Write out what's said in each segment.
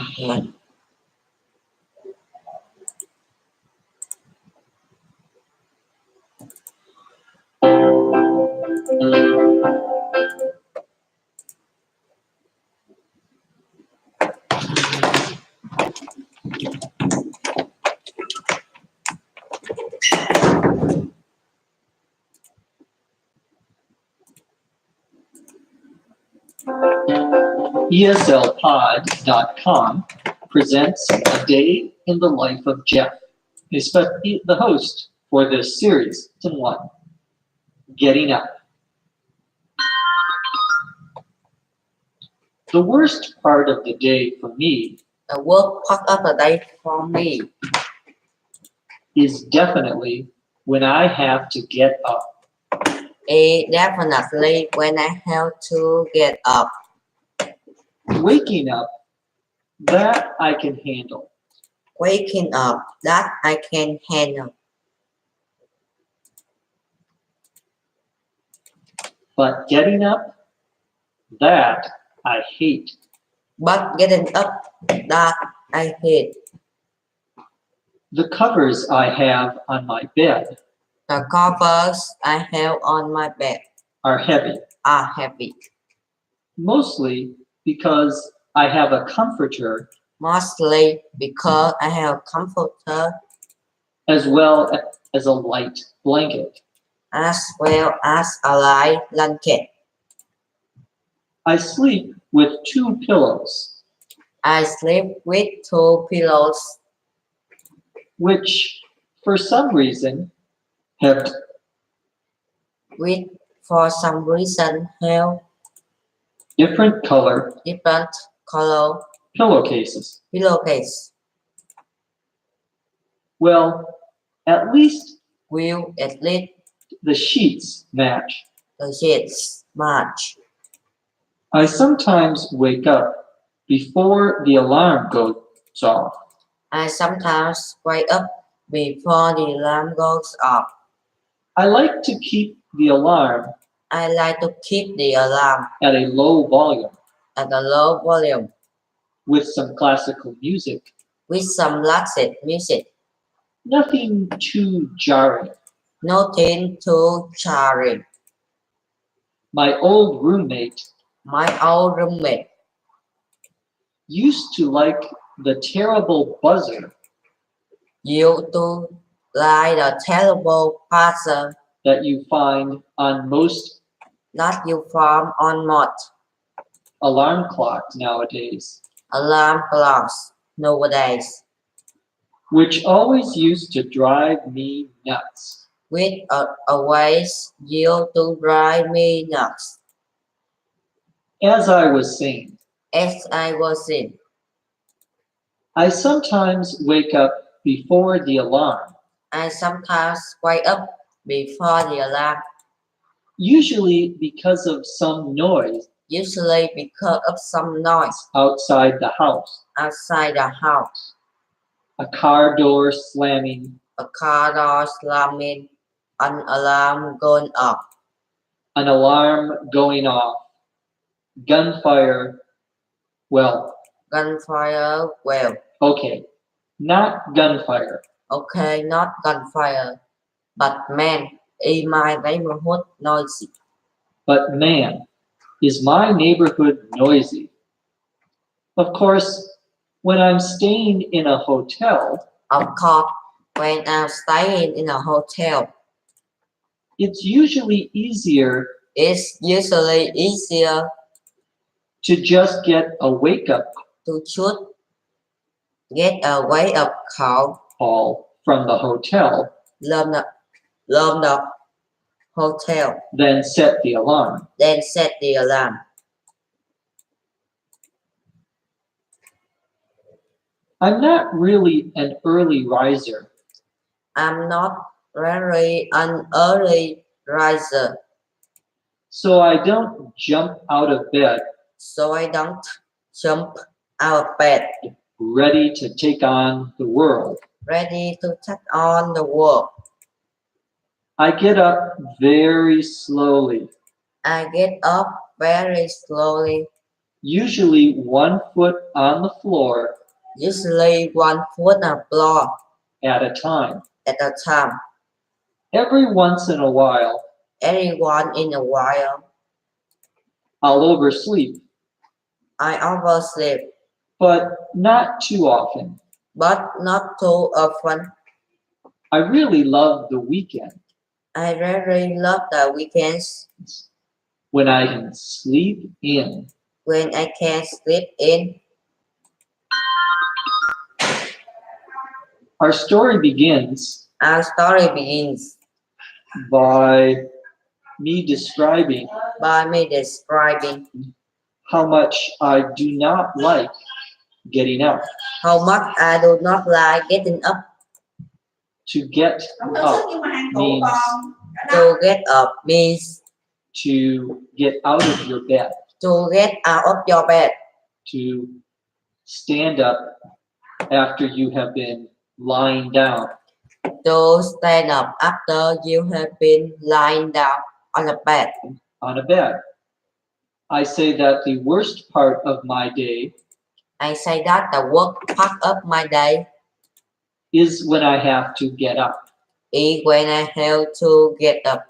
Okay. ESLPod.com presents A Day in the Life of Jeff. The host for this series, Season 1, Getting Up. The worst part of the day for me The work part of the day for me is definitely when I have to get up. is definitely when I have to get up. Waking up, that I can handle. Waking up, that I can handle. But getting up, that I hate. But getting up, that I hate. The covers I have on my bed The covers I have on my bed are heavy, are heavy, mostly because I have a comforter mostly because I have a comforter as well as a light blanket. as well as a light blanket. I sleep with 2 pillows, I sleep with 2 pillows, which for some reason have which for some reason have different color different color pillowcases. pillowcase. Well, at least Will at least the sheets match. the sheets match. I sometimes wake up before the alarm goes off. I sometimes wake up before the alarm goes off. I like to keep the alarm I like to keep the alarm at a low volume at a low volume with some classical music. with some classic music. Nothing too jarring. Nothing too jarring. My old roommate My old roommate used to like the terrible buzzer used to like the terrible buzzer that you find on most that you found on most alarm clocks nowadays, alarm clocks nowadays, which always used to drive me nuts. which always used to drive me nuts. As I was saying, As I was in, I sometimes wake up before the alarm, I sometimes wake up before the alarm, usually because of some noise usually because of some noise outside the house, outside the house, a car door slamming, a car door slamming, an alarm going off, an alarm going off, gunfire. Well, gunfire. Well, okay, not gunfire, okay, not gunfire, but man, in my neighborhood noisy. but man, is my neighborhood noisy. Of course, when I'm staying in a hotel, Of course, when I'm staying in a hotel, it's usually easier it's usually easier to just get a wake up to shoot get a wake up call from the hotel from the, from the hotel, than set the alarm. then set the alarm. I'm not really an early riser, I'm not really an early riser, so I don't jump out of bed so I don't jump out of bed ready to take on the world. ready to take on the world. I get up very slowly, I get up very slowly, usually 1 foot on the floor Usually 1 foot on floor at a time. at a time. Every once in a while, Everyone in a while, I'll oversleep, I oversleep, but not too often. but not too often. I really love the weekend I really love the weekends when I can sleep in. when I can sleep in. Our story begins Our story begins by me describing by me describing how much I do not like getting up. how much I do not like getting up. To get up means To get up means to get out of your bed. to get out of your bed. To stand up after you have been lying down. To stand up after you have been lying down on a bed. On a bed. I say that the worst part of my day I say that the worst part of my day is when I have to get up. is when I have to get up.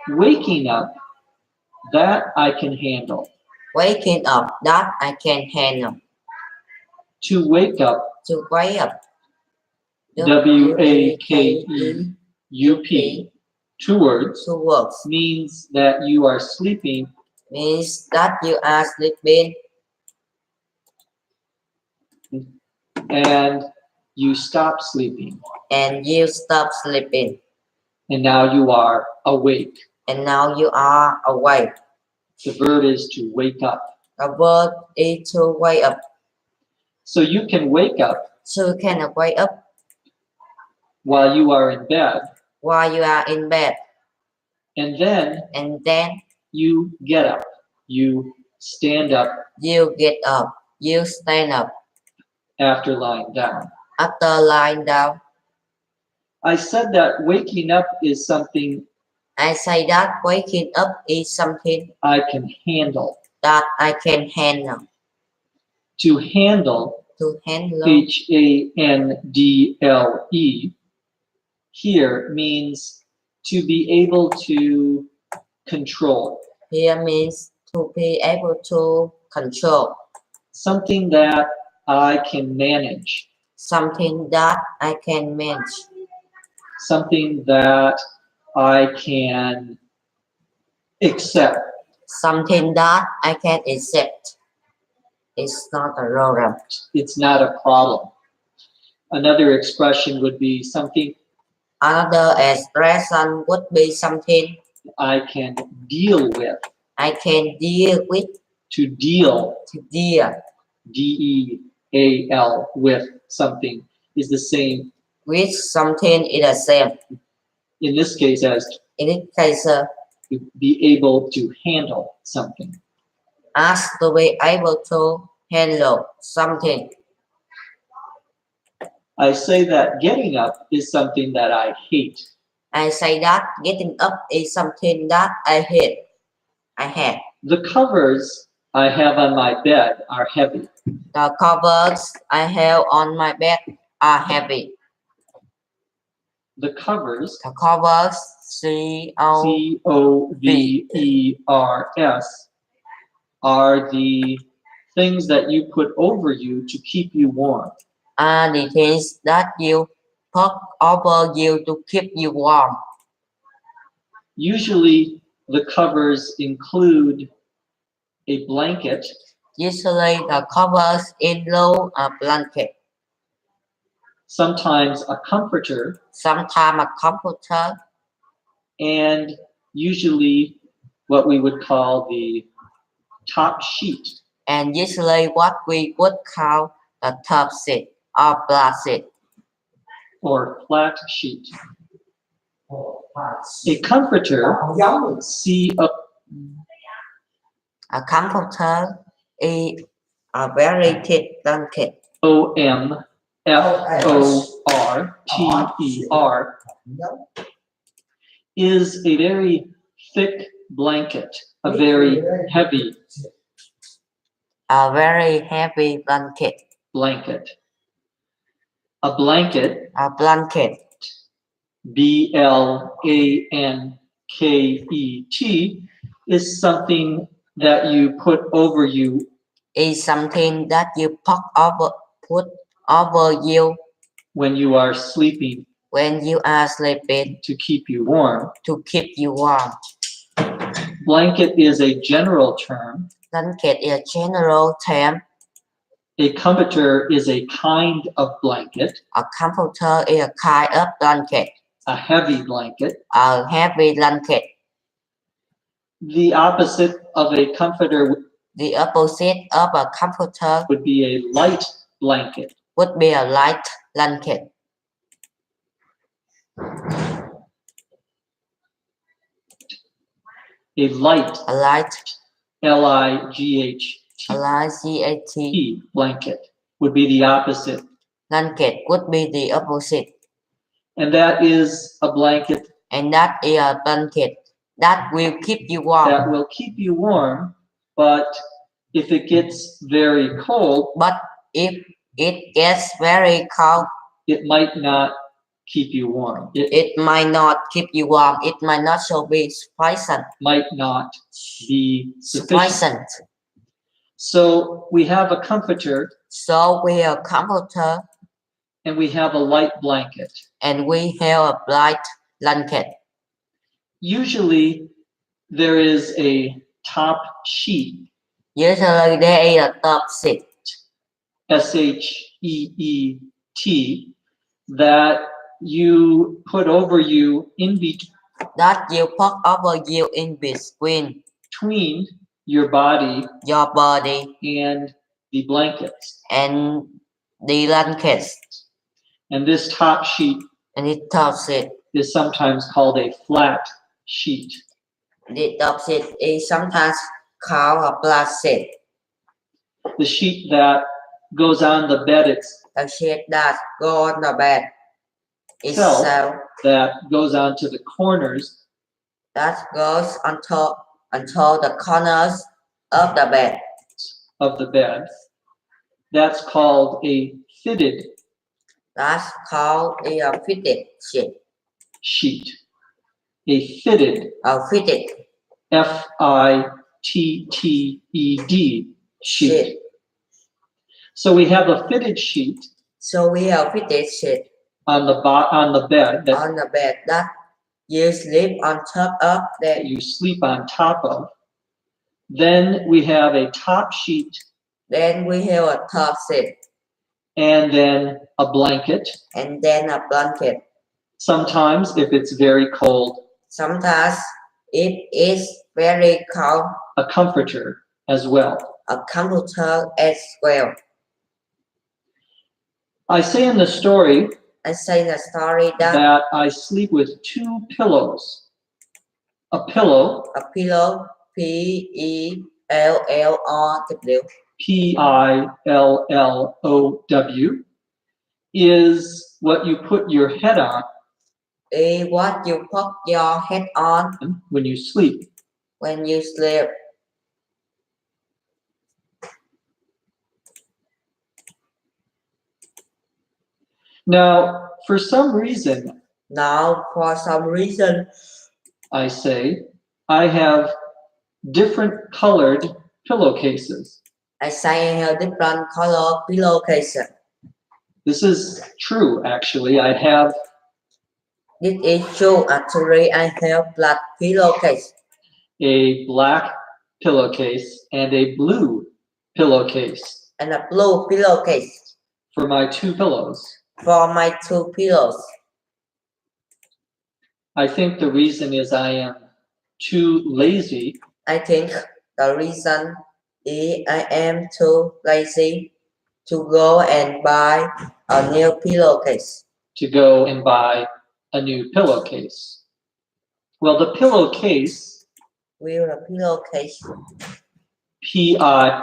Waking up, that I can handle. Waking up, that I can handle. To wake up, To wake up. W-A-K-E-U-P, 2 words, Two words means that you are sleeping means that you are sleeping and you stop sleeping. and you stop sleeping. And now you are awake. And now you are awake. The verb is to wake up. The verb is to wake up. So you can wake up So you can wake up while you are in bed, while you are in bed. and then then you get up. You stand up you get up. You stand up after lying down. after lying down. I said that waking up is something I say that waking up is something I can handle. that I can handle. To handle, To handle H-A-N-D-L-E, here means to be able to control. here means to be able to control. Something that I can manage. Something that I can manage. Something that I can accept. Something that I can accept. It's not a problem. It's not a problem. Another expression would be something Another expression would be something I can deal with. I can deal with. To deal, To deal D-E-A-L, with something is the same with something is the same. in this case as In this case, to be able to handle something. as to be able to handle something. I say that getting up is something that I hate. I say that getting up is something that I hate. I hate. The covers I have on my bed are heavy. The covers I have on my bed are heavy. The covers, The covers, C-O-V-E-R-S, are the things that you put over you to keep you warm. are the things that you put over you to keep you warm. Usually the covers include a blanket, Usually the covers include a blanket, sometimes a comforter, sometimes a comforter, and usually what we would call the top sheet. and usually what we would call the top sheet or blanket. Or flat sheet. A comforter, C-O, A comforter is a very thick blanket. O-M-F-O-R-T-E-R, is a very thick blanket, a very heavy A very heavy blanket. Blanket. A blanket, A blanket. B-L-A-N-K-E-T, is something that you put over you Is something that you put over you when you are sleeping when you are sleeping to keep you warm. to keep you warm. Blanket is a general term. Blanket is a general term. A comforter is a kind of blanket. A comforter is a kind of blanket. A heavy blanket. A heavy blanket. The opposite of a comforter The opposite of a comforter would be a light blanket. would be a light blanket. A light, A light, L-I-G-H-T, L-I-G-H-T blanket would be the opposite. blanket would be the opposite. And that is a blanket And that is a blanket that will keep you warm. that will keep you warm, but if it gets very cold, But if it gets very cold, it might not keep you warm. It it might not keep you warm. It might not so be sufficient. might not be sufficient. So we have a comforter So we have a comforter and we have a light blanket. and we have a light blanket. Usually there is a top sheet, Usually there is a top sheet, S-H-E-E-T, that you put over you in that you put over you in between your body your body and the blankets. and the blankets. And this top sheet And the top sheet, is sometimes called a flat sheet. the top sheet is sometimes called a flat sheet. The sheet that goes on the bed The sheet that goes on the bed itself, itself, that goes onto the corners, that goes onto the corners of the bed. That's called a fitted That's called a fitted sheet. A fitted, A fitted F-I-T-T-E-D sheet. So we have a fitted sheet So we have fitted sheet on the bed on the bed that you sleep on top of, that you sleep on top of. Then we have a top sheet, then we have a top sheet, and then a blanket. and then a blanket. Sometimes, if it's very cold, Sometimes it is very cold, a comforter as well. a comforter as well. I say in the story I say in the story that I sleep with two pillows. A pillow, P-E-L-L-O-W, P-I-L-L-O-W, is what you put your head on is what you put your head on when you sleep. when you sleep. Now, for some reason, Now, for some reason, I say, I have different colored pillowcases. I say I have different color pillowcases. This is true, actually. I have This is true. Actually, I have black pillowcase, a black pillowcase and a blue pillowcase and a blue pillowcase for my two pillows. for my two pillows. I think the reason is I am too lazy I think the reason is I am too lazy to go and buy a new pillowcase. to go and buy a new pillowcase. Well, the pillowcase, Will the pillowcase, P-I